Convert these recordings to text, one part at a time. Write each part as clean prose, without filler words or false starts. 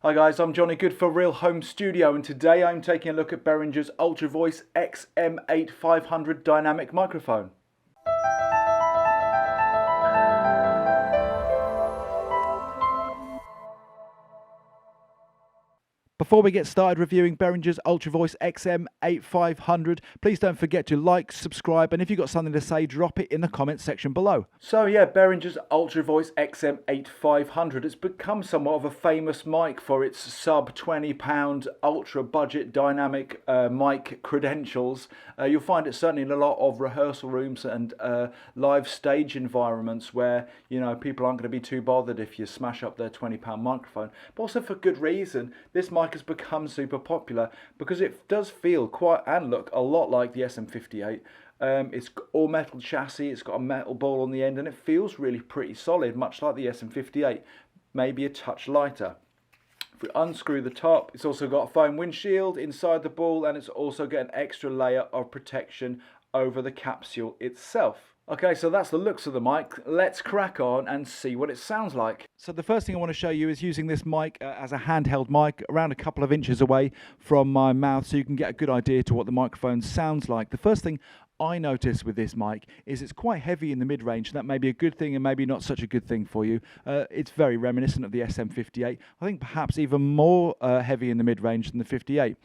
Hi guys, I'm Johnny Good for Real Home Studio, and today I'm taking a look at Behringer's Ultravoice XM8500 dynamic microphone. Before we get started reviewing Behringer's Ultravoice XM8500, please don't forget to like, subscribe, and if you've got something to say, drop it in the comments section below. So yeah, Behringer's Ultravoice XM8500 has become somewhat of a famous mic for its sub £20 ultra budget dynamic mic credentials. You'll find it certainly in a lot of rehearsal rooms and live stage environments where, you know, people aren't going to be too bothered if you smash up their £20 microphone, but also for good reason. This mic has become super popular because it does feel quite and look a lot like the SM58. It's all metal chassis, it's got a metal ball on the end, and it feels really pretty solid, much like the SM58, maybe a touch lighter. If we unscrew the top, it's also got a foam windshield inside the ball, and it's also got an extra layer of protection over the capsule itself. Okay, so that's the looks of the mic. Let's crack on and see what it sounds like. So the first thing I want to show you is using this mic as a handheld mic around a couple of inches away from my mouth, so you can get a good idea to what the microphone sounds like. The first thing I notice with this mic is it's quite heavy in the mid-range. That may be a good thing and maybe not such a good thing for you. It's very reminiscent of the SM58. I think perhaps even more heavy in the mid-range than the 58.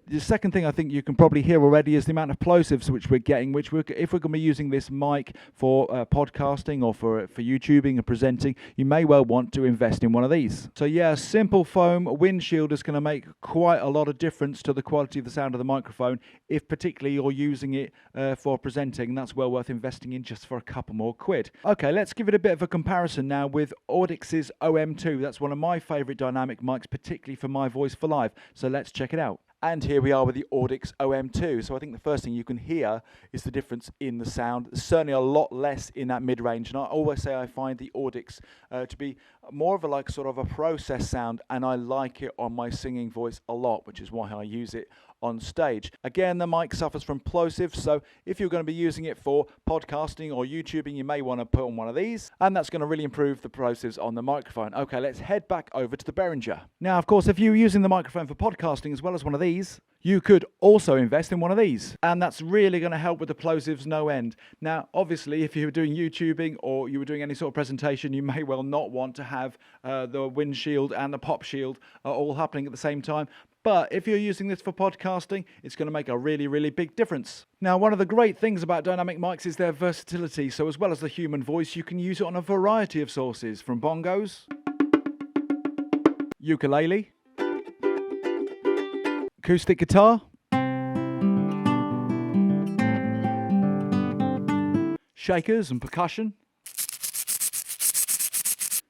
The second thing I think you can probably hear already is the amount of plosives which we're getting, if we're going to be using this mic for podcasting or for YouTubing and presenting, you may well want to invest in one of these. So yeah, a simple foam windshield is going to make quite a lot of difference to the quality of the sound of the microphone, if particularly you're using it for presenting. That's well worth investing in just for a couple more quid. Okay, let's give it a bit of a comparison now with Audix's OM2. That's one of my favourite dynamic mics, particularly for my voice for live. So let's check it out. And here we are with the Audix OM2. So I think the first thing you can hear is the difference in the sound. There's certainly a lot less in that mid-range. And I always say I find the Audix to be more of a sort of a processed sound, and I like it on my singing voice a lot, which is why I use it on stage. Again, the mic suffers from plosives, so if you're going to be using it for podcasting or YouTubing, you may want to put on one of these, and that's going to really improve the plosives on the microphone. Okay, let's head back over to the Behringer. Now, of course, if you're using the microphone for podcasting as well as one of these, you could also invest in one of these, and that's really going to help with the plosives no end. Now, obviously, if you were doing YouTubing or you were doing any sort of presentation, you may well not want to have the windshield and the pop shield all happening at the same time. But if you're using this for podcasting, it's going to make a really, really big difference. Now, one of the great things about dynamic mics is their versatility. So as well as the human voice, you can use it on a variety of sources, from bongos, ukulele, acoustic guitar, shakers and percussion.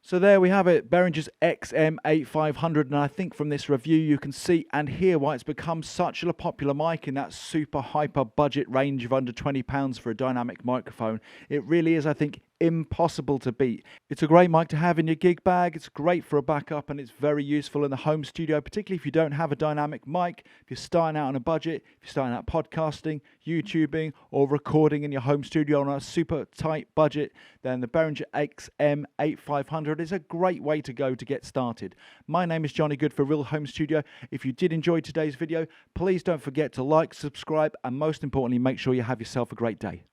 So there we have it, Behringer's XM8500, and I think from this review you can see and hear why it's become such a popular mic in that super hyper budget range of under £20 for a dynamic microphone. It really is, I think, impossible to beat. It's a great mic to have in your gig bag, it's great for a backup, and it's very useful in the home studio, particularly if you don't have a dynamic mic, if you're starting out on a budget, if you're starting out podcasting, YouTubing, or recording in your home studio on a super tight budget, then the Behringer XM8500 is a great way to go to get started. My name is Johnny Good for Real Home Studio. If you did enjoy today's video, please don't forget to like, subscribe, and most importantly, make sure you have yourself a great day.